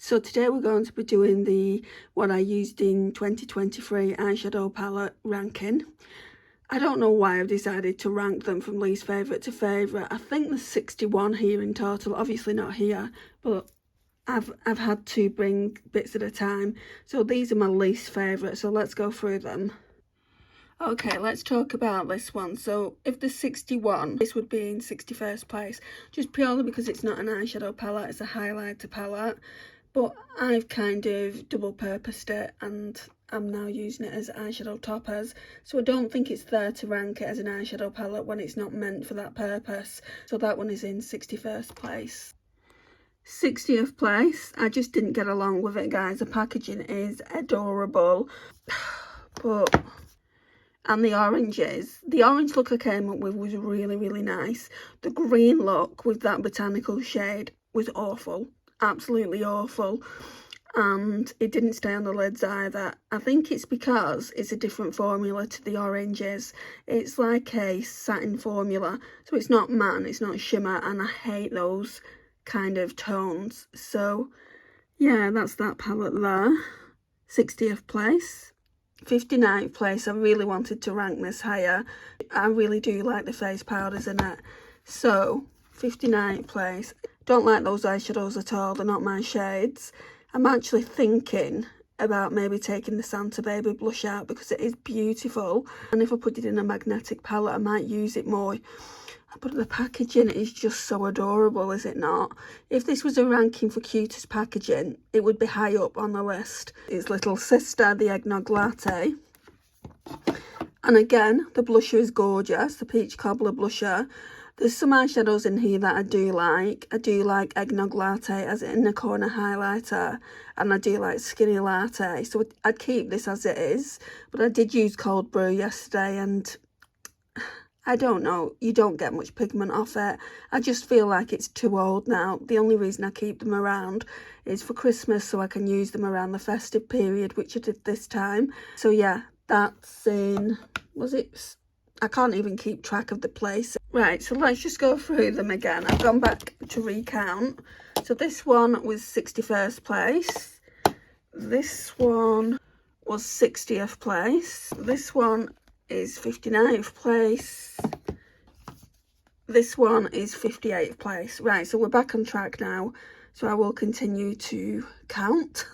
So today we're going to be doing the what I used in 2023 eyeshadow palette ranking. I don't know why I've decided to rank them from least favourite to favourite. I think there's 61 here in total, obviously not here, but I've had to bring bits at a time. So these are my least favourite, so let's go through them. Okay, let's talk about this one. So if there's 61, this would be in 61st place, just purely because it's not an eyeshadow palette, it's a highlighter palette. But I've kind of double purposed it and I'm now using it as eyeshadow toppers. So I don't think it's there to rank it as an eyeshadow palette when it's not meant for that purpose. So that one is in 61st place. 60th place, I just didn't get along with it, guys. The packaging is adorable. But... and the oranges. The orange look I came up with was really, really nice. The green look with that botanical shade was awful. Absolutely awful. And it didn't stay on the lids either. I think it's because it's a different formula to the oranges. It's like a satin formula. So it's not matte, it's not shimmer. And I hate those kind of tones. So yeah, that's that palette there. 60th place. 59th place, I really wanted to rank this higher. I really do like the face powders in it. So, 59th place. Don't like those eyeshadows at all, they're not my shades. I'm actually thinking about maybe taking the Santa Baby blush out because it is beautiful. And if I put it in a magnetic palette, I might use it more. But the packaging is just so adorable, is it not? If this was a ranking for cutest packaging, it would be high up on the list. It's little sister, the eggnog latte. And again, the blusher is gorgeous, the peach cobbler blusher. There's some eyeshadows in here that I do like. I do like eggnog latte as an inner corner highlighter. And I do like skinny latte. So I'd keep this as it is. But I did use cold brew yesterday and... I don't know, you don't get much pigment off it. I just feel like it's too old now. The only reason I keep them around is for Christmas so I can use them around the festive period, which I did this time. So yeah, that's in, was it? I can't even keep track of the place. Right, so let's just go through them again. I've gone back to recount. So this one was 61st place. This one was 60th place. This one is 59th place. This one is 58th place. Right, so we're back on track now. So I will continue to count.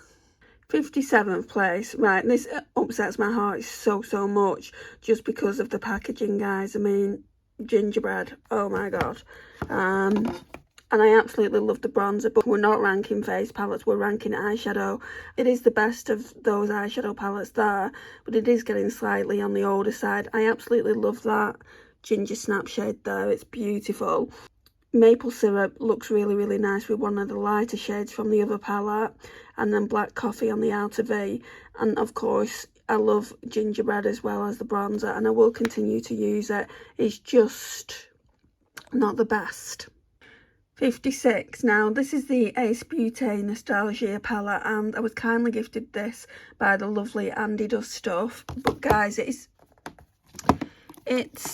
57th place. Right, this upsets my heart so much just because of the packaging, guys. I mean, gingerbread. Oh my god. And I absolutely love the bronzer, but we're not ranking face palettes, we're ranking eyeshadow. It is the best of those eyeshadow palettes there, but it is getting slightly on the older side. I absolutely love that ginger snap shade there, it's beautiful. Maple syrup looks really, really nice with one of the lighter shades from the other palette, and then black coffee on the outer V. And of course, I love gingerbread as well as the bronzer, and I will continue to use it. It's just not the best. 56. Now this is the Ace Beauté Nostalgia palette and I was kindly gifted this by the lovely Andy Does Stuff, but guys, it's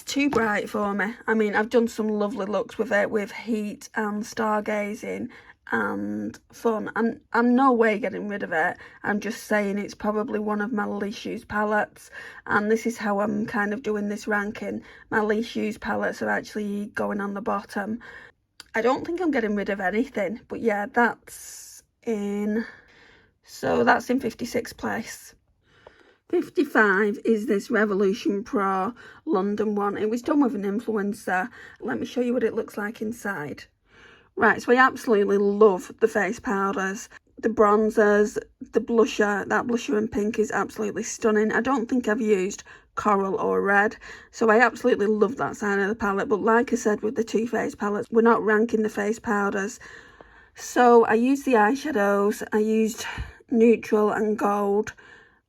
too bright for me. I mean, I've done some lovely looks with it, with heat and stargazing and fun. I'm no way getting rid of it. I'm just saying it's probably one of my least used palettes, and this is how I'm kind of doing this ranking. My least used palettes are actually going on the bottom. I don't think I'm getting rid of anything, but yeah, that's in 56th place. 55 is this Revolution Pro London one. It was done with an influencer. Let me show you what it looks like inside. Right, so I absolutely love the face powders, the bronzers, the blusher. That blusher in pink is absolutely stunning. I don't think I've used coral or red, so I absolutely love that side of the palette. But like I said with the two face palettes, we're not ranking the face powders. So I used the eyeshadows. I used neutral and gold,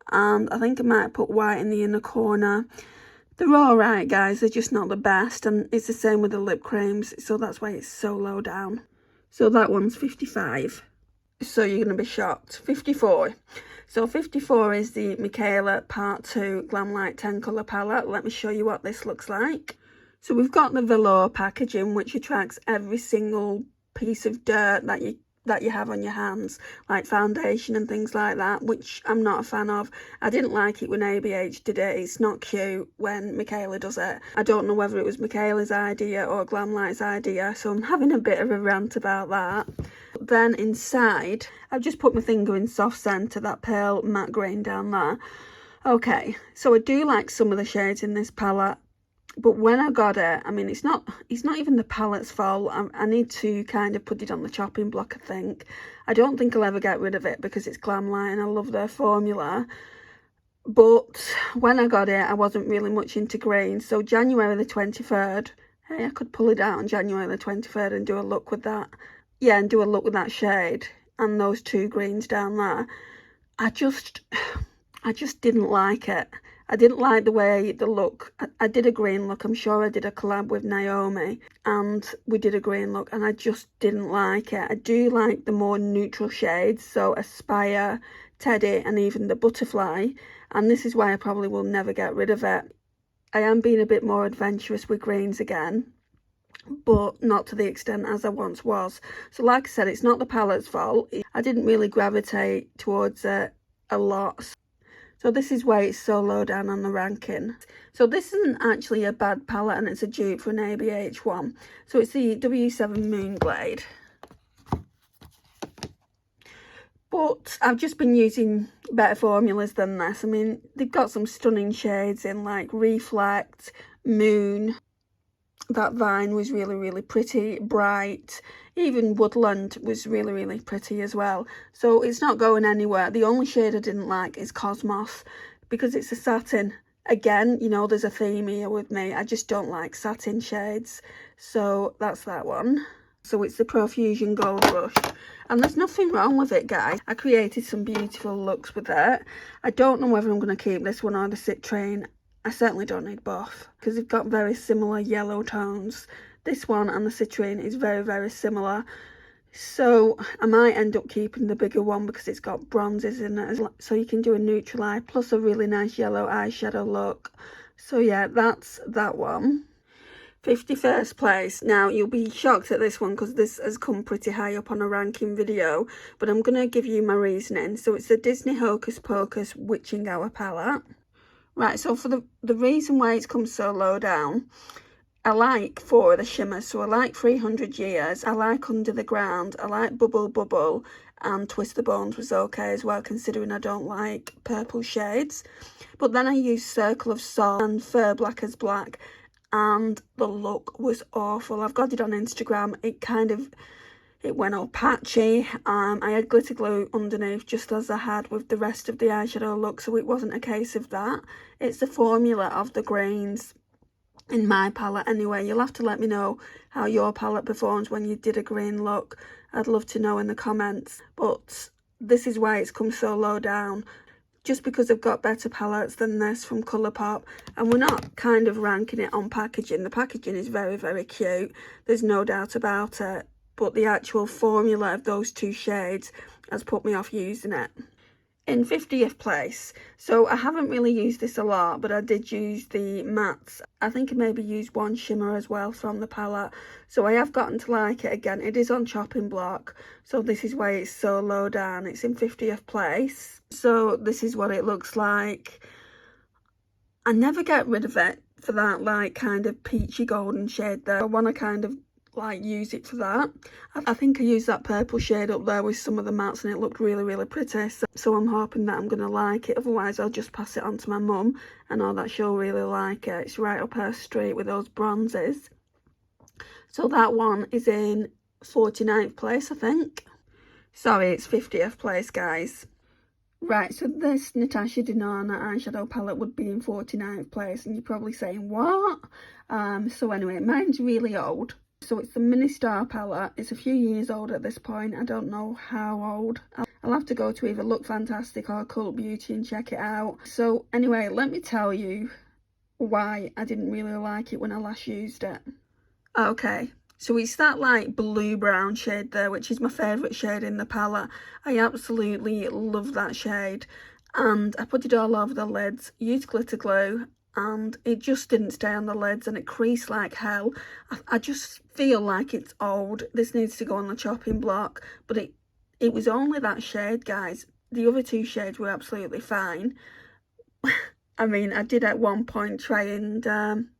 and I think I might put white in the inner corner. They're alright, guys, they're just not the best, and it's the same with the lip creams, so that's why it's so low down. So that one's 55, so you're going to be shocked. 54. So 54 is the Michaela Part 2 Glam Light 10 colour palette. Let me show you what this looks like. So we've got the velour packaging, which attracts every single piece of dirt that you that you have on your hands, like foundation and things like that, which I'm not a fan of. I didn't like it when ABH did it. It's not cute when Michaela does it. I don't know whether it was Michaela's idea or Glamlight's idea, so I'm having a bit of a rant about that. Then inside, I've just put my finger in Soft Centre, that pale matte green down there. Okay, so I do like some of the shades in this palette. But when I got it, I mean, it's not even the palette's fault. I need to kind of put it on the chopping block, I think. I don't think I'll ever get rid of it because it's Glamlight and I love their formula. But when I got it, I wasn't really much into green. So January the 23rd, hey, I could pull it out on January the 23rd and do a look with that. Yeah, and do a look with that shade and those two greens down there. I just didn't like it. I didn't like the way the look. I did a green look. I'm sure I did a collab with Naomi and we did a green look and I just didn't like it. I do like the more neutral shades, so Aspire, Teddy and even the Butterfly, and this is why I probably will never get rid of it. I am being a bit more adventurous with greens again, but not to the extent as I once was. So like I said, it's not the palette's fault. I didn't really gravitate towards it a lot. So this is why it's so low down on the ranking. So this isn't actually a bad palette and it's a dupe for an ABH one. So it's the W7 Moonglade. But I've just been using better formulas than this. I mean, they've got some stunning shades in like Reflect, Moon. That Vine was really, really pretty, bright. Even Woodland was really, really pretty as well. So it's not going anywhere. The only shade I didn't like is Cosmos because it's a satin. Again, you know, there's a theme here with me. I just don't like satin shades. So that's that one. So it's the Profusion Gold Rush. And there's nothing wrong with it, guys. I created some beautiful looks with it. I don't know whether I'm going to keep this one or the Citrine. I certainly don't need both because they've got very similar yellow tones. This one and the Citrine is very, very similar. So I might end up keeping the bigger one because it's got bronzes in it. So you can do a neutral eye plus a really nice yellow eyeshadow look. So yeah, that's that one. 51st place. Now you'll be shocked at this one because this has come pretty high up on a ranking video, but I'm going to give you my reasoning. So it's the Disney Hocus Pocus Witching Hour palette. Right, so for the reason why it's come so low down, I like 4 of the shimmers. So I like 300 Years, I like Under the Ground, I like Bubble Bubble, and Twist the Bones was okay as well, considering I don't like purple shades. But then I used Circle of Salt and Fur Black as Black, and the look was awful. I've got it on Instagram. It went all patchy. I had glitter glue underneath just as I had with the rest of the eyeshadow look, so it wasn't a case of that. It's the formula of the greens in my palette anyway. You'll have to let me know how your palette performs when you did a green look. I'd love to know in the comments. But this is why it's come so low down. Just because I've got better palettes than this from Colourpop. And we're not kind of ranking it on packaging. The packaging is very, very cute. There's no doubt about it. But the actual formula of those two shades has put me off using it. In 50th place, so I haven't really used this a lot, but I did use the mattes. I think I maybe used one shimmer as well from the palette, so I have gotten to like it again. It is on chopping block, so this is why it's so low down. It's in 50th place, so this is what it looks like. I never get rid of it for that like kind of peachy golden shade there. I want to kind of like use it for that. I think I used that purple shade up there with some of the mattes and it looked really, really pretty, so I'm hoping that I'm gonna like it. Otherwise I'll just pass it on to my mum. I know that she'll really like it. It's right up her street with those bronzes. So that one is in 49th place, I think. Sorry, it's 50th place, guys. Right, so this Natasha Denona eyeshadow palette would be in 49th place, and you're probably saying, what? So anyway, mine's really old. So it's the Mini Star palette. It's a few years old at this point. I don't know how old. I'll have to go to either Look Fantastic or Cult Beauty and check it out. So anyway, let me tell you why I didn't really like it when I last used it. Okay, so it's that like blue brown shade there, which is my favourite shade in the palette. I absolutely love that shade. And I put it all over the lids, used glitter glue, and it just didn't stay on the lids and it creased like hell. I just feel like it's old. This needs to go on the chopping block, but it was only that shade, guys. The other two shades were absolutely fine. I mean, I did at one point try and am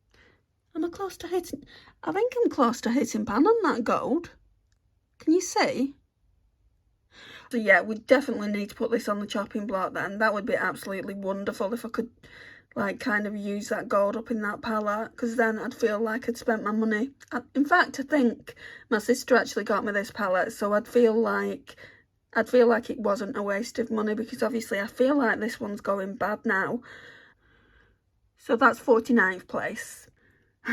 I close to hitting? I think I'm close to hitting pan on that gold. Can you see? So yeah, we definitely need to put this on the chopping block then. That would be absolutely wonderful if I could like kind of use that gold up in that palette, because then I'd feel like I'd spent my money. In fact, I think my sister actually got me this palette, so I'd feel like it wasn't a waste of money, because obviously I feel like this one's going bad now. So that's 49th place.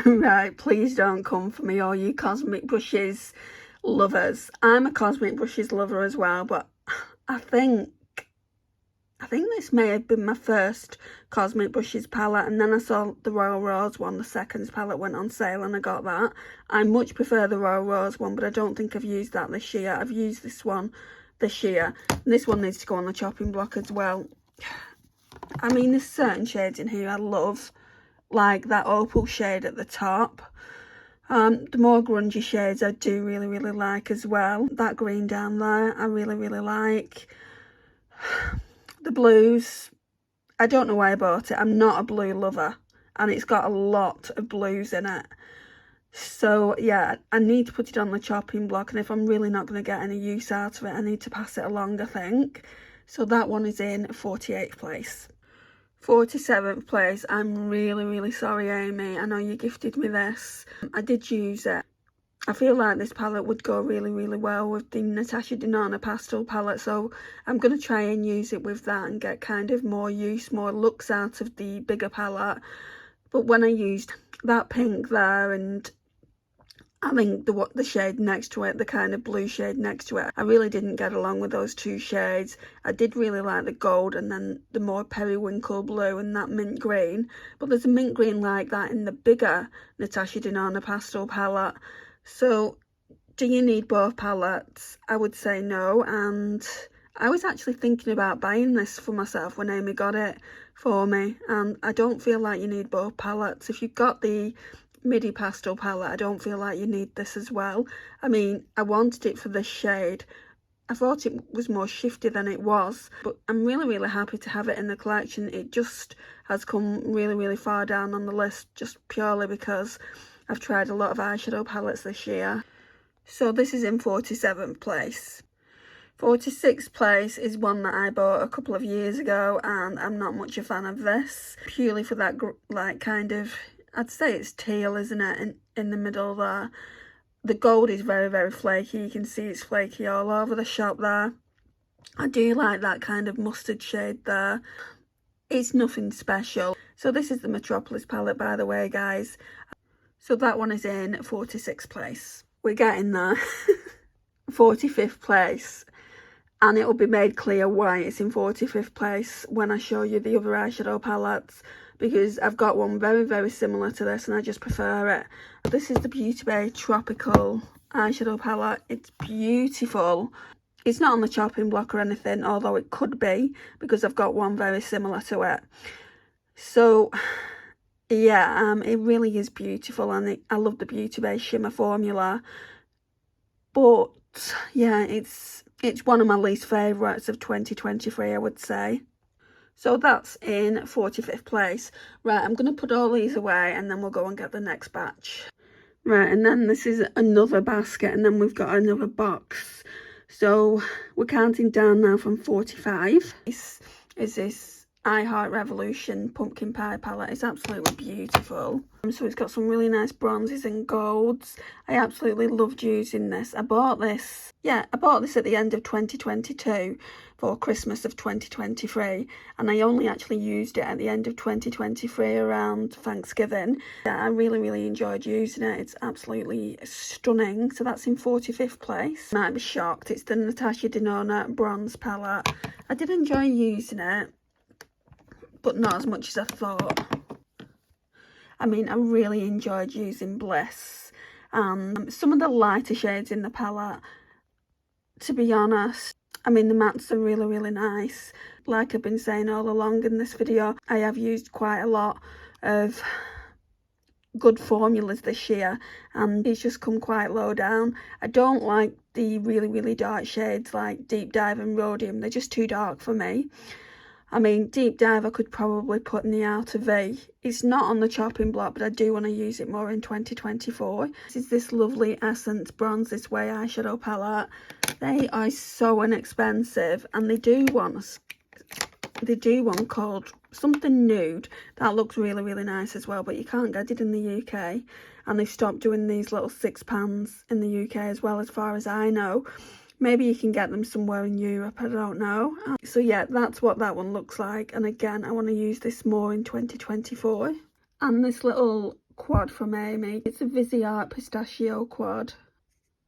Right, please don't come for me, all you Cosmic Brushes lovers. I'm a Cosmic Brushes lover as well, but I think this may have been my first Cosmic Brushes palette, and then I saw the Royal Rose one, the Seconds palette, went on sale and I got that. I much prefer the Royal Rose one, but I don't think I've used that this year. I've used this one this year. This one needs to go on the chopping block as well. I mean, there's certain shades in here I love, like that opal shade at the top. The more grungy shades I do really, really like as well. That green down there I really, really like. The blues, I don't know why I bought it. I'm not a blue lover, and it's got a lot of blues in it. So yeah, I need to put it on the chopping block, and if I'm really not going to get any use out of it, I need to pass it along, I think. So that one is in 48th place. 47th place, I'm really, really sorry, Amy. I know you gifted me this. I did use it. I feel like this palette would go really, really well with the Natasha Denona pastel palette, so I'm going to try and use it with that and get kind of more use, more looks out of the bigger palette. But when I used that pink there, and I think the shade next to it, the kind of blue shade next to it, I really didn't get along with those two shades. I did really like the gold and then the more periwinkle blue and that mint green. But there's a mint green like that in the bigger Natasha Denona pastel palette. So do you need both palettes? I would say no. And I was actually thinking about buying this for myself when Amy got it for me. And I don't feel like you need both palettes. If you've got the midi pastel palette, I don't feel like you need this as well. I mean, I wanted it for this shade. I thought it was more shifty than it was, but I'm really, really happy to have it in the collection. It just has come really, really far down on the list, just purely because I've tried a lot of eyeshadow palettes this year. So this is in 47th place. 46th place is one that I bought a couple of years ago, and I'm not much a fan of this, purely for that like kind of, I'd say it's teal, isn't it, in the middle there. The gold is very, very flaky. You can see it's flaky all over the shop there. I do like that kind of mustard shade there. It's nothing special. So this is the Metropolis palette, by the way, guys. So that one is in 46th place. We're getting there. 45th place. And it will be made clear why it's in 45th place when I show you the other eyeshadow palettes, because I've got one very, very similar to this and I just prefer it. This is the Beauty Bay Tropical eyeshadow palette. It's beautiful. It's not on the chopping block or anything, although it could be, because I've got one very similar to it. So yeah, it really is beautiful, and I love the Beauty Bay shimmer formula. But yeah, it's one of my least favourites of 2023, I would say. So that's in 45th place. Right, I'm going to put all these away and then we'll go and get the next batch. Right, and then this is another basket, and then we've got another box. So we're counting down now from 45. This is this I Heart Revolution pumpkin pie palette. It's absolutely beautiful. So it's got some really nice bronzes and golds. I absolutely loved using this. I bought this at the end of 2022 for Christmas of 2023, and I only actually used it at the end of 2023 around Thanksgiving. I really, really enjoyed using it. It's absolutely stunning. So that's in 45th place. Might be shocked. It's the Natasha Denona bronze palette. I did enjoy using it, but not as much as I thought. I mean, I really enjoyed using Bliss. Some of the lighter shades in the palette, to be honest, I mean, the mattes are really, really nice. Like I've been saying all along in this video, I have used quite a lot of good formulas this year, and it's just come quite low down. I don't like the really dark shades like Deep Dive and Rhodium. They're just too dark for me. I mean, Deep Dive I could probably put in the outer V. It's not on the chopping block, but I do want to use it more in 2024. This is this lovely Essence Bronze This Way eyeshadow palette. They are so inexpensive, and they do one called something Nude that looks really nice as well, but you can't get it in the UK, and they've stopped doing these little £6 in the UK as well, as far as I know. Maybe you can get them somewhere in Europe, I don't know. So yeah, that's what that one looks like, and again I want to use this more in 2024. And this little quad from Amy, it's a Viseart Pistachio quad.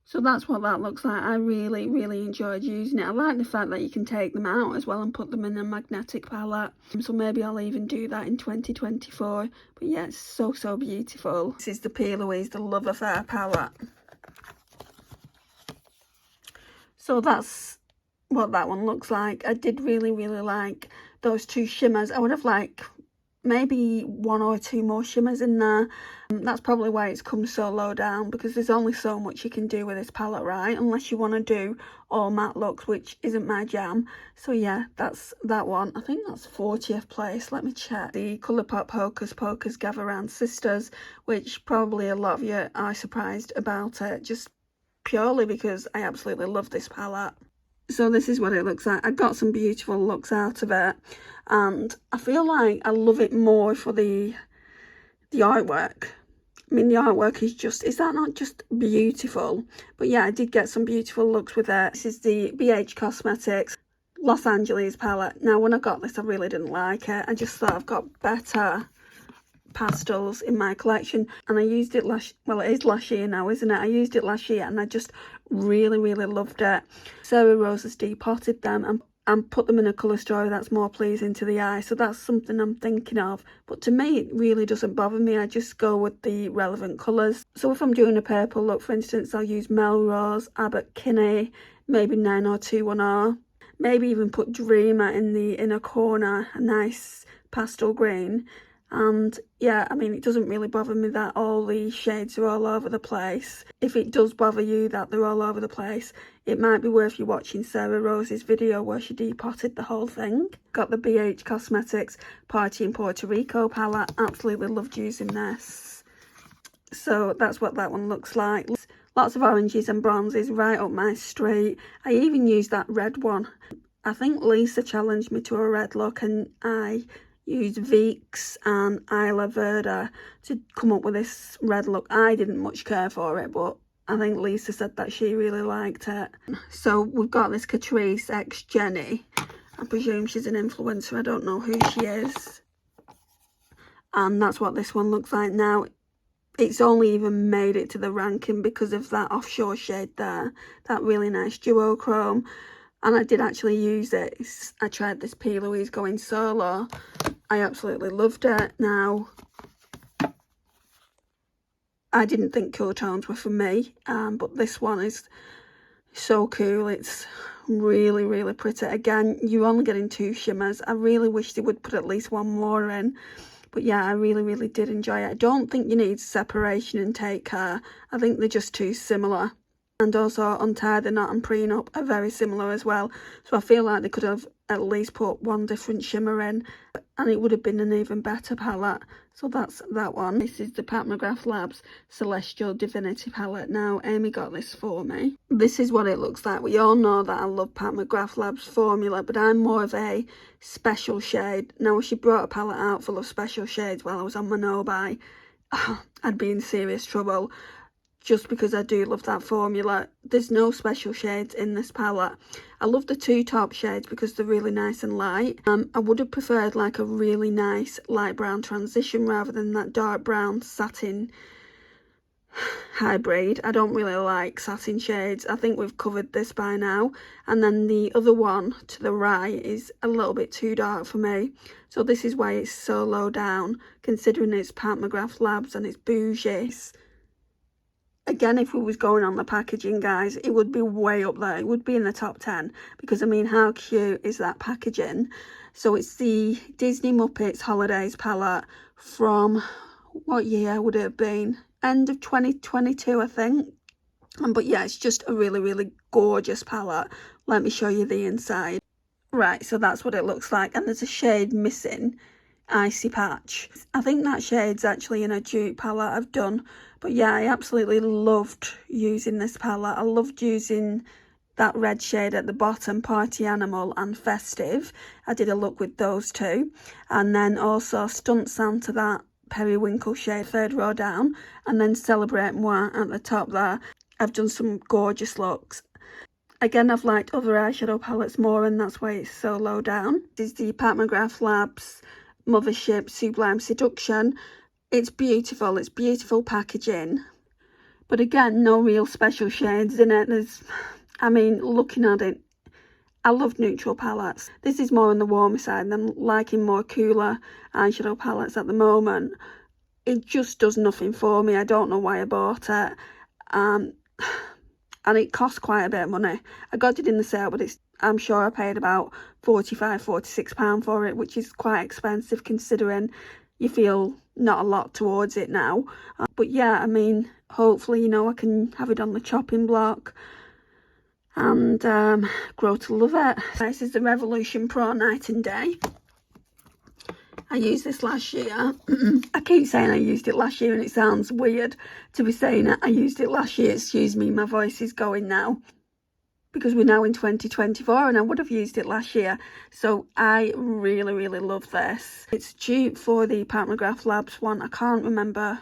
So that's what that looks like. I really enjoyed using it. I like the fact that you can take them out as well and put them in a magnetic palette. So maybe I'll even do that in 2024. But yeah, it's so beautiful. This is the P. Louise, the Love Affair palette. So that's what that one looks like. I did really like those two shimmers. I would have liked maybe one or two more shimmers in there. That's probably why it's come so low down, because there's only so much you can do with this palette, right? Unless you want to do all matte looks, which isn't my jam. So yeah, that's that one. I think that's 40th place. Let me check. The Colourpop Hocus Pocus Gather Round Sisters, which probably a lot of you are surprised about it, just purely because I absolutely love this palette. So this is what it looks like. I got some beautiful looks out of it, and I feel like I love it more for the artwork. I mean, the artwork is that not just beautiful? But yeah, I did get some beautiful looks with it. This is the BH Cosmetics Los Angeles palette. Now, when I got this, I really didn't like it. I just thought I've got better pastels in my collection, and I used it it is last year now, isn't it? I used it last year, and I just really loved it. Sarah Rose has depotted them and put them in a colour story that's more pleasing to the eye, so that's something I'm thinking of. But to me, it really doesn't bother me. I just go with the relevant colours. So if I'm doing a purple look, for instance, I'll use Melrose, Abbott Kinney, maybe 90210, maybe even put Dreamer in the inner corner, a nice pastel green. And yeah, I mean, it doesn't really bother me that all the shades are all over the place. If it does bother you that they're all over the place, it might be worth you watching Sarah Rose's video where she depotted the whole thing. Got the BH Cosmetics Party in Puerto Rico palette. Absolutely loved using this. So that's what that one looks like. Lots of oranges and bronzes right up my street. I even used that red one. I think Lisa challenged me to a red look, and I used Vicks and Isla Verde to come up with this red look. I didn't much care for it, but I think Lisa said that she really liked it. So we've got this Catrice X Jenny. I presume she's an influencer. I don't know who she is. And that's what this one looks like now. It's only even made it to the ranking because of that offshore shade there. That really nice duochrome. And I did actually use it. I tried this P. Louise Going Solo. I absolutely loved it. Now, I didn't think cool tones were for me, but this one is so cool. It's really pretty. Again, you're only getting two shimmers. I really wish they would put at least one more in. But yeah, I really did enjoy it. I don't think you need separation and Take Care. I think they're just too similar. And also Untie the Knot and Prenup are very similar as well. So I feel like they could have at least put one different shimmer in, and it would have been an even better palette. So that's that one. This is the Pat McGrath Labs Celestial Divinity palette. Now, Amy got this for me. This is what it looks like. We all know that I love Pat McGrath Labs formula, but I'm more of a special shade. Now, if she brought a palette out full of special shades while I was on my no-buy, I'd be in serious trouble. Just because I do love that formula. There's no special shades in this palette. I love the two top shades because they're really nice and light. I would have preferred like a really nice light brown transition rather than that dark brown satin hybrid. I don't really like satin shades. I think we've covered this by now. And then the other one to the right is a little bit too dark for me. So this is why it's so low down, considering it's Pat McGrath Labs and it's bougie. Again, if we was going on the packaging, guys, it would be way up there. It would be in the top 10 because, I mean, how cute is that packaging? So it's the Disney Muppets Holidays palette from, what year would it have been? End of 2022, I think. But yeah, it's just a really, really gorgeous palette. Let me show you the inside. Right, so that's what it looks like, and there's a shade missing, Icy Patch. I think that shade's actually in a dupe palette I've done. But yeah, I absolutely loved using this palette. I loved using that red shade at the bottom, Party Animal and Festive. I did a look with those two. And then also Stunt Santa, that periwinkle shade, third row down. And then Celebrate Moi at the top there. I've done some gorgeous looks. Again, I've liked other eyeshadow palettes more, and that's why it's so low down. This is the Pat McGrath Labs Mothership Sublime Seduction. It's beautiful packaging. But again, no real special shades in it. I mean, looking at it, I love neutral palettes. This is more on the warmer side. I'm liking more cooler eyeshadow palettes at the moment. It just does nothing for me. I don't know why I bought it. And it cost quite a bit of money. I got it in the sale, but I'm sure I paid about £45–46 for it, which is quite expensive considering you feel not a lot towards it now. But yeah, I mean, hopefully, you know, I can have it on the chopping block and grow to love it. This is the Revolution Pro Night and Day. I used this last year. I keep saying I used it last year and it sounds weird to be saying it. I used it last year. Excuse me, my voice is going now. Because we're now in 2024 and I would have used it last year. So I really, really love this. It's dupe for the Pat McGrath Labs one. I can't remember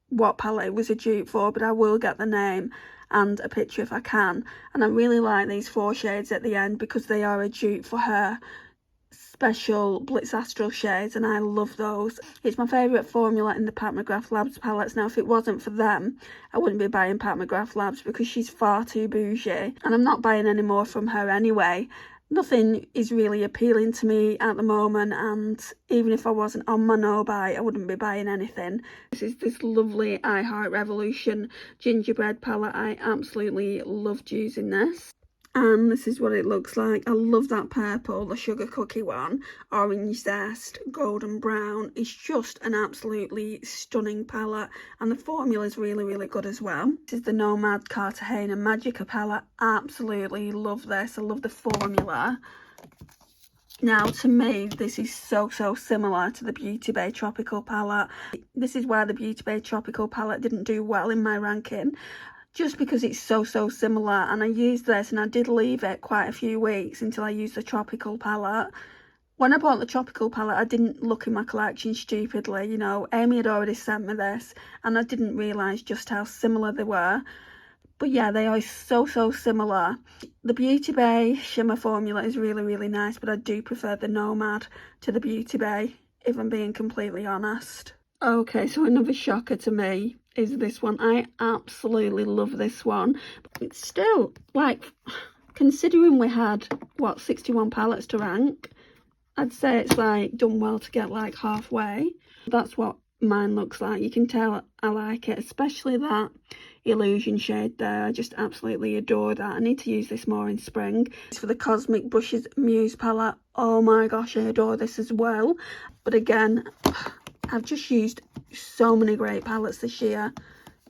what palette it was a dupe for, but I will get the name and a picture if I can. And I really like these 4 shades at the end because they are a dupe for her special Blitz Astral shades, and I love those. It's my favourite formula in the Pat McGrath Labs palettes. Now, if it wasn't for them, I wouldn't be buying Pat McGrath Labs because she's far too bougie, and I'm not buying any more from her anyway. Nothing is really appealing to me at the moment, and even if I wasn't on my no buy, I wouldn't be buying anything. This is this lovely I Heart Revolution gingerbread palette. I absolutely loved using this. And this is what it looks like. I love that purple, the sugar cookie one, orange zest, golden brown. It's just an absolutely stunning palette, and the formula is really, really good as well. This is the Nomad Cartagena Magica palette. Absolutely love this. I love the formula. Now, to me, this is so similar to the Beauty Bay Tropical palette. This is why the Beauty Bay Tropical palette didn't do well in my ranking. Just because it's so similar, and I used this and I did leave it quite a few weeks until I used the tropical palette. When I bought the tropical palette, I didn't look in my collection stupidly, you know. Amy had already sent me this and I didn't realise just how similar they were. But yeah, they are so similar. The Beauty Bay shimmer formula is really, really nice, but I do prefer the Nomad to the Beauty Bay, if I'm being completely honest. Okay, so another shocker to me is this one. I absolutely love this one. It's still, like, considering we had, what, 61 palettes to rank, I'd say it's, like, done well to get, like, halfway. That's what mine looks like. You can tell I like it, especially that Illusion shade there. I just absolutely adore that. I need to use this more in spring. It's for the Cosmic Brushes Muse palette. Oh my gosh, I adore this as well. But again, I've just used so many great palettes this year.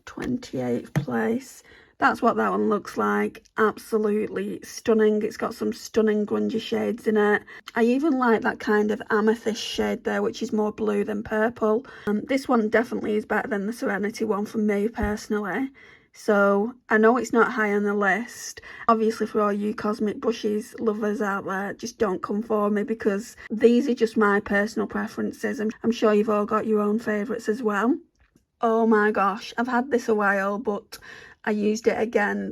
28th place. That's what that one looks like. Absolutely stunning. It's got some stunning grungy shades in it. I even like that kind of amethyst shade there, which is more blue than purple. This one definitely is better than the Serenity one for me personally. So I know it's not high on the list. Obviously, for all you Cosmic Brushes lovers out there, just don't come for me because these are just my personal preferences. I'm sure you've all got your own favourites as well. Oh my gosh, I've had this a while, but I used it again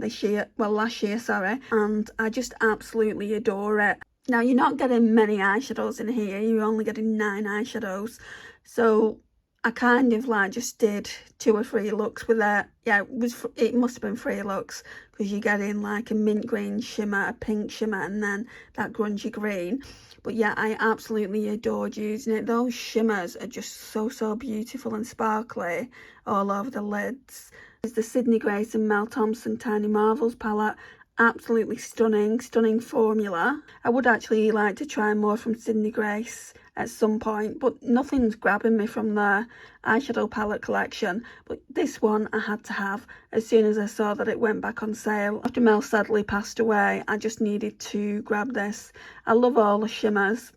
last year, sorry, and I just absolutely adore it. Now, you're not getting many eyeshadows in here. You're only getting 9 eyeshadows. So I kind of like just did 2 or 3 looks with it. Yeah, it must have been 3 looks because you get in like a mint green shimmer, a pink shimmer, and then that grungy green. But yeah, I absolutely adored using it. Those shimmers are just so beautiful and sparkly all over the lids. There's the Sydney Grace and Mel Thompson Tiny Marvels palette. absolutely stunning formula. I would actually like to try more from Sydney Grace at some point, but nothing's grabbing me from their eyeshadow palette collection. But this one I had to have as soon as I saw that it went back on sale. After Mel sadly passed away, I just needed to grab this. I love all the shimmers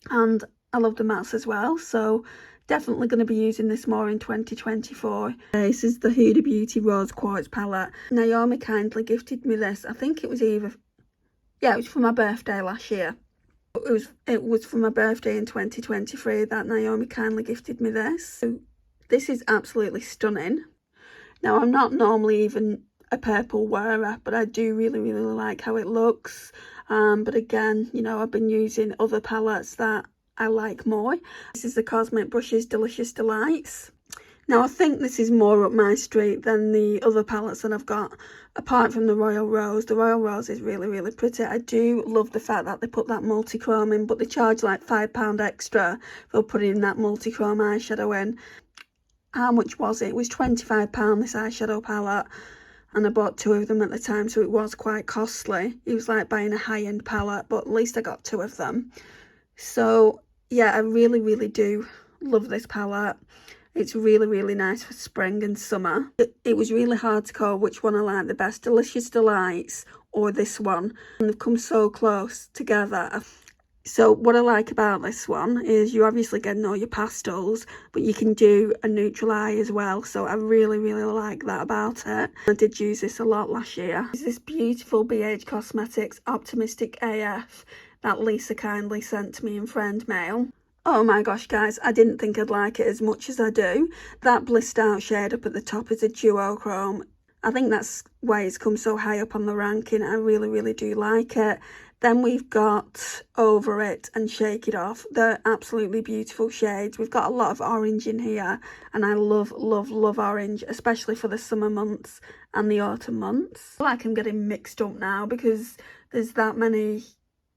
and I love the mattes as well, so definitely going to be using this more in 2024. This is the Huda Beauty Rose Quartz palette. Naomi kindly gifted me this. I think it was it was for my birthday last year. It was for my birthday in 2023 that Naomi kindly gifted me this. So this is absolutely stunning. Now, I'm not normally even a purple wearer, but I do really like how it looks. But again, you know, I've been using other palettes that I like more. This is the Cosmic Brushes Delicious Delights. Now, I think this is more up my street than the other palettes that I've got, apart from the Royal Rose. The Royal Rose is really pretty. I do love the fact that they put that multi-chrome in, but they charge like £5 extra for putting that multi-chrome eyeshadow in. How much was it? It was £25, this eyeshadow palette, and I bought 2 of them at the time, so it was quite costly. It was like buying a high-end palette, but at least I got 2 of them. So yeah, I really do love this palette. It's really nice for spring and summer. It was really hard to call which one I like the best, Delicious Delights or this one. And they've come so close together. So what I like about this one is you obviously get all your pastels, but you can do a neutral eye as well. So I really like that about it. I did use this a lot last year. It's this beautiful BH Cosmetics Optimistic AF that Lisa kindly sent to me in friend mail. Oh my gosh, guys, I didn't think I'd like it as much as I do. That blissed out shade up at the top is a duochrome. I think that's why it's come so high up on the ranking. I really do like it. Then we've got Over It and Shake It Off. They're absolutely beautiful shades. We've got a lot of orange in here, and I love orange, especially for the summer months and the autumn months. I feel like I'm getting mixed up now because there's that many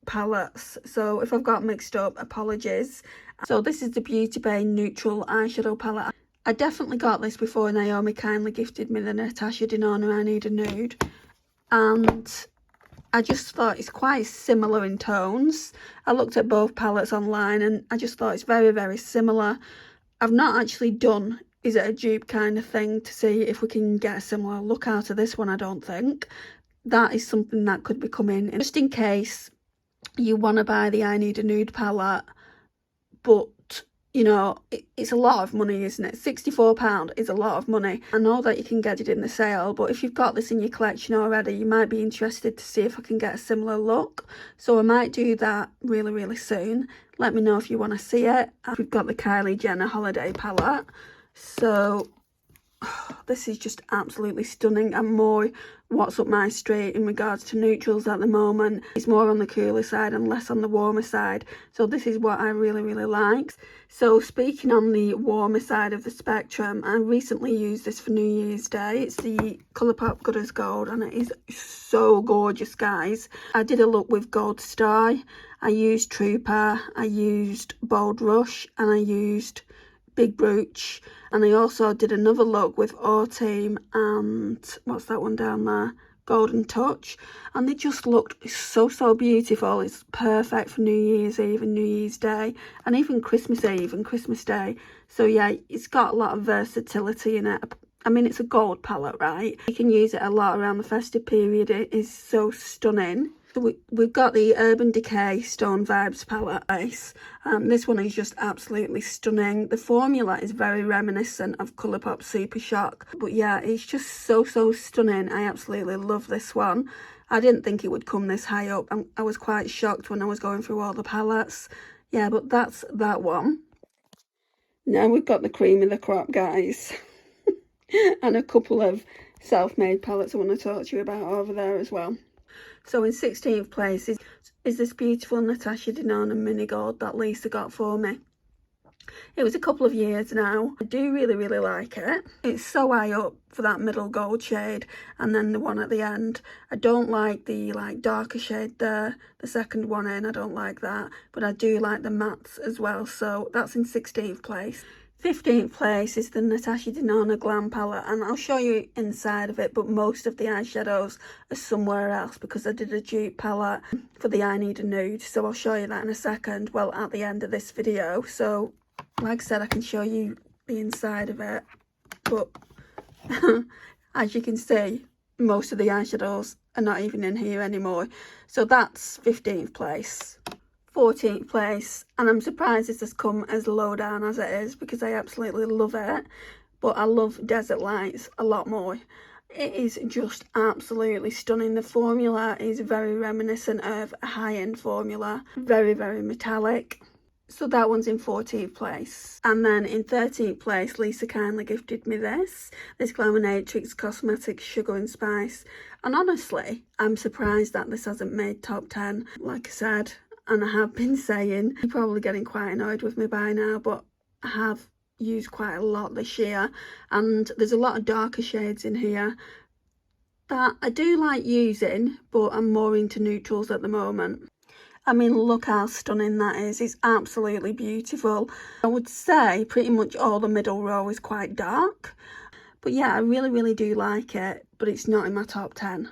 palettes, so if I've got mixed up, apologies. So this is the Beauty Bay Neutral Eyeshadow Palette. I definitely got this before Naomi kindly gifted me the Natasha Denona I Need a Nude, and I just thought it's quite similar in tones. I looked at both palettes online and I just thought it's very similar. I've not actually done is it a dupe kind of thing to see if we can get a similar look out of this one. I don't think. That is something that could be coming in, just in case you want to buy the I Need a Nude palette, but you know, it's a lot of money, isn't it? £64 is a lot of money. I know that you can get it in the sale, but if you've got this in your collection already, you might be interested to see if I can get a similar look. So I might do that really soon. Let me know if you want to see it. We've got the Kylie Jenner Holiday palette. So this is just absolutely stunning, and more what's up my street in regards to neutrals at the moment. It's more on the cooler side and less on the warmer side, so this is what I really like. So speaking on the warmer side of the spectrum, I recently used this for New Year's Day. It's the Colourpop Good as Gold, and it is so gorgeous, guys. I did a look with Gold Star, I used Trooper, I used Bold Rush, and I used Big Brooch, and I also did another look with O-Team and what's that one down there, Golden Touch, and they just looked so beautiful. It's perfect for New Year's Eve and New Year's Day, and even Christmas Eve and Christmas Day. So yeah, it's got a lot of versatility in it. I mean, it's a gold palette, right? You can use it a lot around the festive period. It is so stunning. So we've got the Urban Decay Stone Vibes palette base. This one is just absolutely stunning. The formula is very reminiscent of Colourpop Super Shock. But yeah, it's just so stunning. I absolutely love this one. I didn't think it would come this high up. I was quite shocked when I was going through all the palettes. Yeah, but that's that one. Now we've got the cream of the crop, guys. And a couple of self-made palettes I want to talk to you about over there as well. So in 16th place is this beautiful Natasha Denona Mini Gold that Lisa got for me. It was a couple of years now. I do really like it. It's so high up for that middle gold shade, and then the one at the end. I don't like the darker shade there, the second one in, I don't like that, but I do like the mattes as well. So that's in 16th place. 15th place is the Natasha Denona Glam palette, and I'll show you inside of it, but most of the eyeshadows are somewhere else because I did a dupe palette for the I Need a Nude, so I'll show you that in a second, well, at the end of this video. So like I said, I can show you the inside of it, but as you can see, most of the eyeshadows are not even in here anymore. So that's 15th place. 14th place, and I'm surprised this has come as low down as it is because I absolutely love it, but I love Desert Lights a lot more. It is just absolutely stunning. The formula is very reminiscent of a high-end formula, very, very metallic. So that one's in 14th place. And then in 13th place, Lisa kindly gifted me this Glamonatrix Cosmetics Sugar and Spice. And honestly, I'm surprised that this hasn't made top 10. Like I said, and I have been saying, you're probably getting quite annoyed with me by now, but I have used quite a lot this year, and there's a lot of darker shades in here that I do like using, but I'm more into neutrals at the moment. I mean, look how stunning that is. It's absolutely beautiful. I would say pretty much all the middle row is quite dark, but yeah, I really, really do like it, but it's not in my top 10.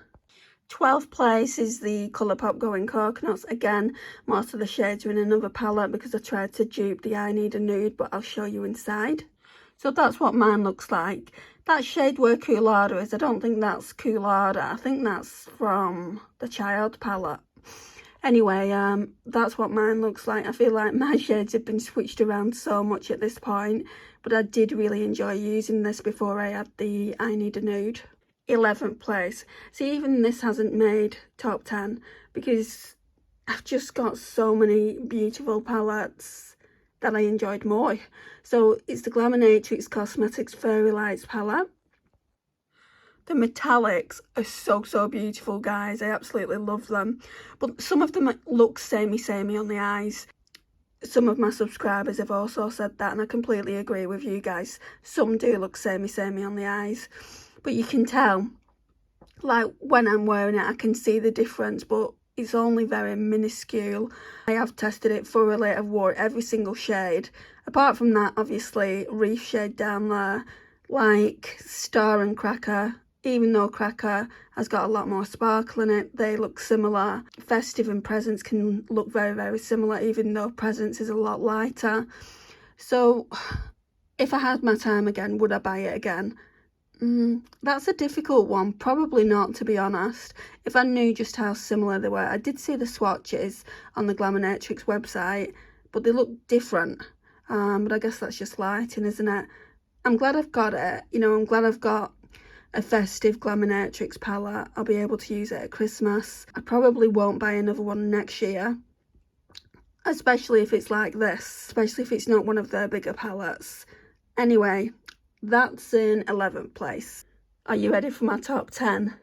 12th place is the Colourpop Going Coconuts. Again, most of the shades are in another palette because I tried to dupe the I Need a Nude, but I'll show you inside. So that's what mine looks like. That shade where Coolada is, I don't think that's Coolada. I think that's from the Child palette. Anyway, that's what mine looks like. I feel like my shades have been switched around so much at this point, but I did really enjoy using this before I had the I Need a Nude. 11th place. See, even this hasn't made top 10 because I've just got so many beautiful palettes that I enjoyed more. So it's the Glamonatrix Cosmetics Fairy Lights palette. The metallics are so beautiful, guys. I absolutely love them, but some of them look samey on the eyes. Some of my subscribers have also said that, and I completely agree with you guys. Some do look samey on the eyes, but you can tell, like when I'm wearing it, I can see the difference, but it's only very minuscule. I have tested it thoroughly. I've worn every single shade. Apart from that, obviously, Reef shade down there, like Star and Cracker, even though Cracker has got a lot more sparkle in it, they look similar. Festive and Presents can look very similar, even though Presents is a lot lighter. So if I had my time again, would I buy it again? That's a difficult one. Probably not, to be honest. If I knew just how similar they were. I did see the swatches on the Glamonatrix website, but they look different. But I guess that's just lighting, isn't it? I'm glad I've got it. You know, I'm glad I've got a festive Glamonatrix palette. I'll be able to use it at Christmas. I probably won't buy another one next year, especially if it's like this, especially if it's not one of their bigger palettes. Anyway, that's in 11th place. Are you ready for my top 10?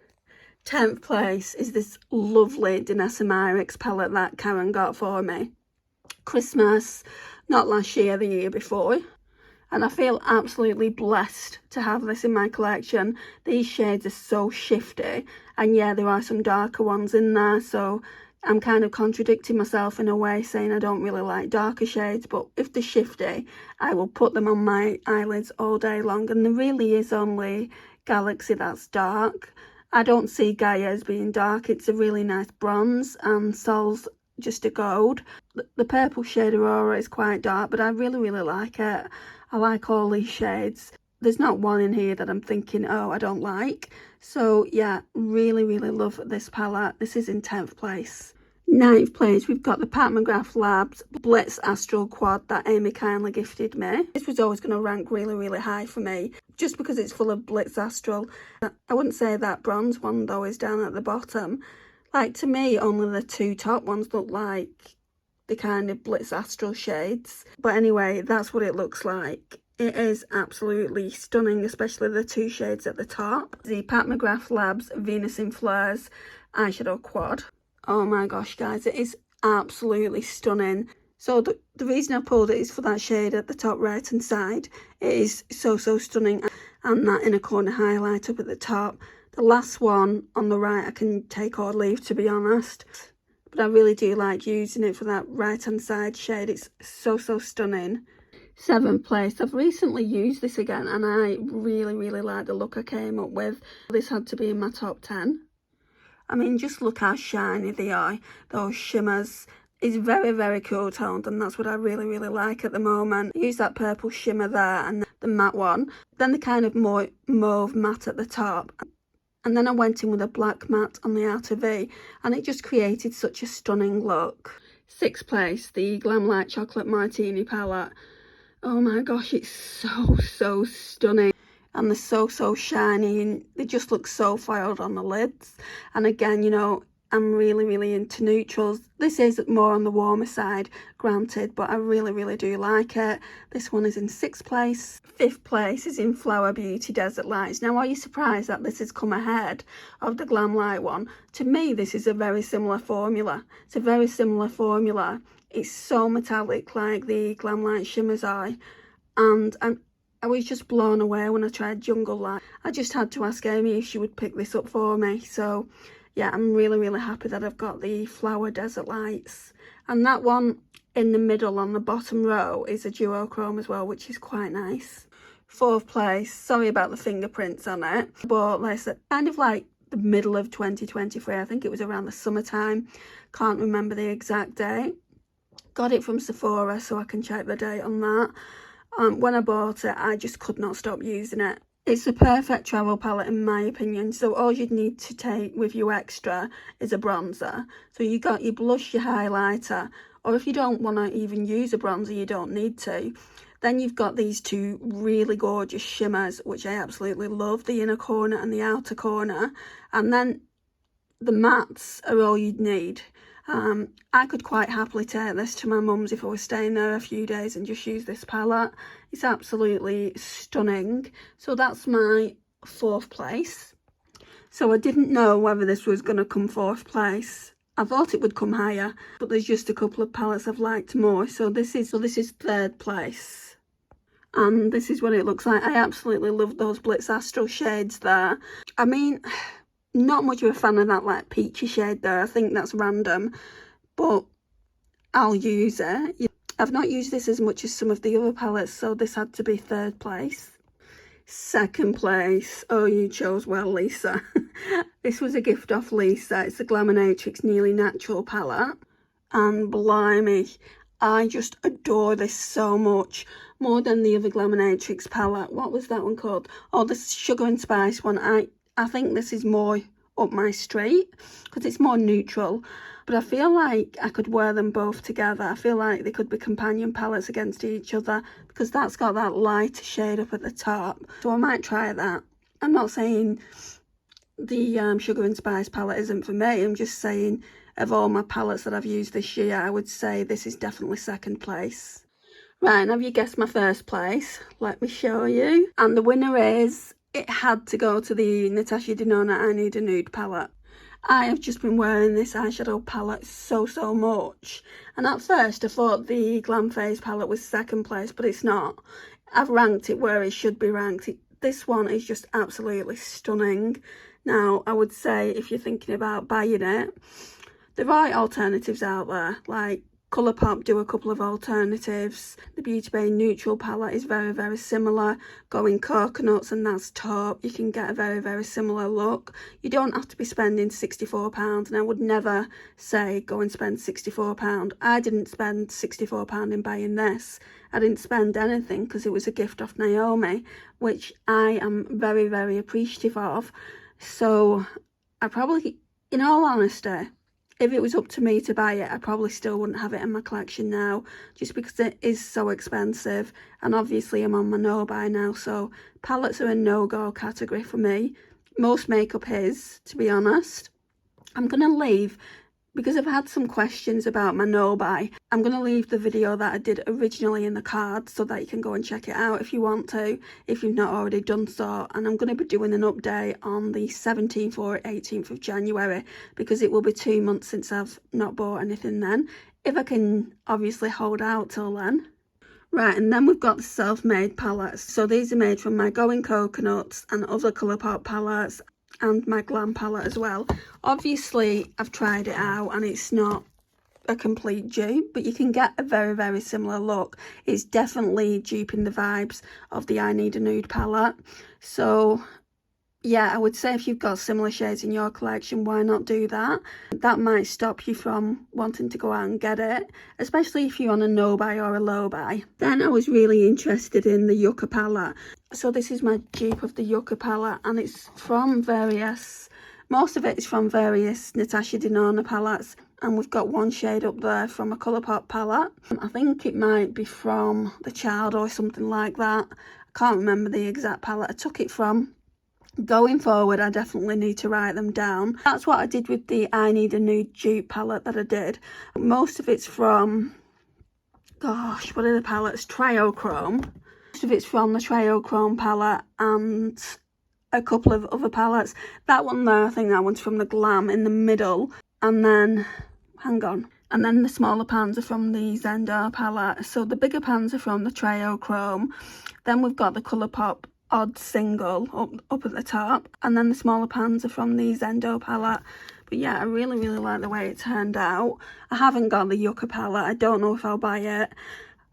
10th place is this lovely Denona Myrix palette that Karen got for me. Christmas, not last year, the year before. And I feel absolutely blessed to have this in my collection. These shades are so shifty. And yeah, there are some darker ones in there, so I'm kind of contradicting myself in a way, saying I don't really like darker shades, but if they're shifty, I will put them on my eyelids all day long. And there really is only Galaxy that's dark. I don't see Gaia as being dark. It's a really nice bronze, and Sol's just a gold. The purple shade Aurora is quite dark, but I really like it. I like all these shades. There's not one in here that I'm thinking, oh, I don't like. So yeah, really love this palette. This is in 10th place. 9th place, we've got the Pat McGrath Labs Blitz Astral Quad that Amy kindly gifted me. This was always going to rank really high for me, just because it's full of Blitz Astral. I wouldn't say that bronze one though is down at the bottom. Like, to me, only the two top ones look like the kind of Blitz Astral shades. But anyway, that's what it looks like. It is absolutely stunning, especially the two shades at the top. The Pat McGrath Labs Venus in Flares eyeshadow quad. Oh my gosh, guys, it is absolutely stunning. So the reason I pulled it is for that shade at the top right hand side. It is so stunning. And that inner corner highlight up at the top. The last one on the right I can take or leave, to be honest. But I really do like using it for that right hand side shade. It's so stunning. 7th place. I've recently used this again and I really like the look I came up with. This had to be in my top 10. I mean, just look how shiny they are. Those shimmers. It's very cool toned, and that's what I really like at the moment. I use that purple shimmer there and the matte one. Then the kind of more mauve matte at the top. And then I went in with a black matte on the outer V, and it just created such a stunning look. 6th place, the Glam Light Chocolate Martini palette. Oh my gosh, it's so stunning. And they're so shiny, and they just look so foiled on the lids. And again, you know, I'm really into neutrals. This is more on the warmer side, granted, but I really do like it. This one is in 6th place. 5th place is in Flower Beauty Desert Lights. Now, are you surprised that this has come ahead of the Glam Light one? To me, this is a very similar formula. It's a very similar formula. It's so metallic like the Glam Light Shimmer's Eye. And I was just blown away when I tried Jungle Light. I just had to ask Amy if she would pick this up for me. So yeah, I'm really happy that I've got the Flower Desert Lights. And that one in the middle on the bottom row is a duochrome as well, which is quite nice. 4th place, sorry about the fingerprints on it, but like I said, kind of like the middle of 2023. I think it was around the summertime. Can't remember the exact date. Got it from Sephora, so I can check the date on that. When I bought it, I just could not stop using it. It's the perfect travel palette in my opinion. So all you'd need to take with you extra is a bronzer. So you got your blush, your highlighter, or if you don't want to even use a bronzer, you don't need to. Then you've got these two really gorgeous shimmers, which I absolutely love, the inner corner and the outer corner. And then the mattes are all you'd need. I could quite happily take this to my mum's if I was staying there a few days and just use this palette. It's absolutely stunning. So that's my 4th place. So I didn't know whether this was going to come 4th place. I thought it would come higher, but there's just a couple of palettes I've liked more. So this is 3rd place. And this is what it looks like. I absolutely love those Blitz Astral shades there. I mean, not much of a fan of that like peachy shade there. I think that's random, but I'll use it. I've not used this as much as some of the other palettes, so this had to be 3rd place. 2nd place. Oh, you chose well, Lisa. This was a gift off Lisa. It's the Glaminatrix Nearly Natural palette, and blimey, I just adore this so much, more than the other Glaminatrix palette. What was that one called? Oh, the Sugar and Spice one. I think this is more up my street because it's more neutral, but I feel like I could wear them both together. I feel like they could be companion palettes against each other because that's got that lighter shade up at the top. So I might try that. I'm not saying the Sugar and Spice palette isn't for me. I'm just saying of all my palettes that I've used this year, I would say this is definitely 2nd place. Right, and have you guessed my 1st place? Let me show you. And the winner is... it had to go to the Natasha Denona I Need a Nude palette. I have just been wearing this eyeshadow palette so much. And at first I thought the Glam Face palette was 2nd place, but it's not. I've ranked it where it should be ranked. This one is just absolutely stunning. Now, I would say if you're thinking about buying it, there are alternatives out there, like Colourpop do a couple of alternatives. The Beauty Bay Neutral palette is very similar. Going Coconuts, and that's top. You can get a very similar look. You don't have to be spending £64, and I would never say go and spend £64. I didn't spend £64 in buying this. I didn't spend anything because it was a gift off Naomi, which I am very appreciative of. So I probably, in all honesty, if it was up to me to buy it, I probably still wouldn't have it in my collection now, just because it is so expensive. And obviously I'm on my no-buy now, so palettes are a no-go category for me. Most makeup is, to be honest. I'm going to leave, because I've had some questions about my no-buy, I'm going to leave the video that I did originally in the card so that you can go and check it out if you want to, if you've not already done so. And I'm going to be doing an update on the 17th or 18th of January, because it will be 2 months since I've not bought anything then, if I can obviously hold out till then. Right, and then we've got the self-made palettes. So these are made from my Going Coconuts and other Colourpop palettes, and my Glam palette as well. Obviously I've tried it out and it's not a complete dupe, but you can get a very, very similar look. It's definitely duping the vibes of the I Need a Nude palette. So yeah, I would say if you've got similar shades in your collection, why not do that? That might stop you from wanting to go out and get it, especially if you're on a no buy or a low buy. Then I was really interested in the Yucca palette. So this is my dupe of the Yucca palette, and it's from various, most of it is from various Natasha Denona palettes. And we've got one shade up there from a Colourpop palette. I think it might be from The Child or something like that. I can't remember the exact palette I took it from. Going forward, I definitely need to write them down. That's what I did with the I Need a Nude dupe palette that I did. Most of it's from, gosh, what are the palettes? Triochrome. Most of it's from the Triochrome palette and a couple of other palettes. That one there, I think that one's from the Glam in the middle. And then, hang on. And then the smaller pans are from the Zendar palette. So the bigger pans are from the Triochrome. Then we've got the Colourpop Odd Single up at the top, and then the smaller pans are from the Zendo palette. But yeah, I really like the way it turned out. I haven't got the Yucca palette. I don't know if I'll buy it.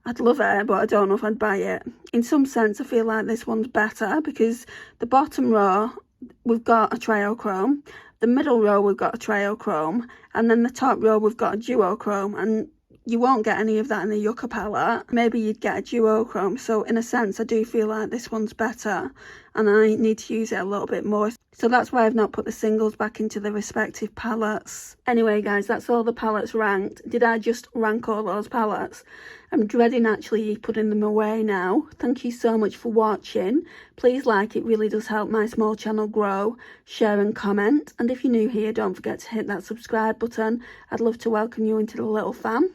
I'd love it, but I don't know if I'd buy it. In some sense, I feel like this one's better because the bottom row, we've got a Triochrome, the middle row we've got a Triochrome, and then the top row we've got a Duochrome, and you won't get any of that in the Yucca palette. Maybe you'd get a duochrome. So in a sense, I do feel like this one's better and I need to use it a little bit more. So that's why I've not put the singles back into the respective palettes. Anyway, guys, that's all the palettes ranked. Did I just rank all those palettes? I'm dreading actually putting them away now. Thank you so much for watching. Please like, it really does help my small channel grow. Share and comment. And if you're new here, don't forget to hit that subscribe button. I'd love to welcome you into the little fam.